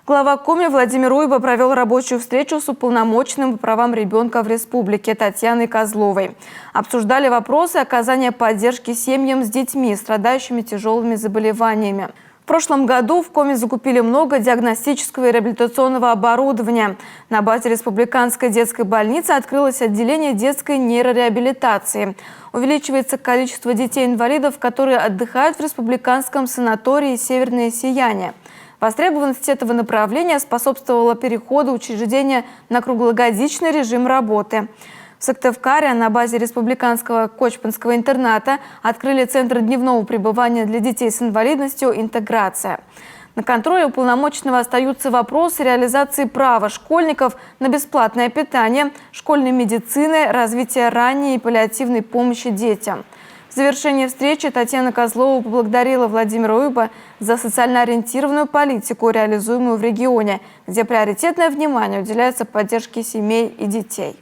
Глава Коми Владимир Уйба провел рабочую встречу с уполномоченным по правам ребенка в республике Татьяной Козловой. Обсуждали вопросы оказания поддержки семьям с детьми, страдающими тяжелыми заболеваниями. В прошлом году в Коми закупили много диагностического и реабилитационного оборудования. На базе Республиканской детской больницы открылось отделение детской нейрореабилитации. Увеличивается количество детей-инвалидов, которые отдыхают в республиканском санатории «Северное сияние». Востребованность этого направления способствовала переходу учреждения на круглогодичный режим работы. В Сыктывкаре на базе республиканского Кочпинского интерната открыли центр дневного пребывания для детей с инвалидностью «Интеграция». На контроле уполномоченного остаются вопросы реализации права школьников на бесплатное питание, школьной медицины, развития ранней и паллиативной помощи детям. В завершении встречи Татьяна Козлова поблагодарила Владимира Уйба за социально ориентированную политику, реализуемую в регионе, где приоритетное внимание уделяется поддержке семей и детей.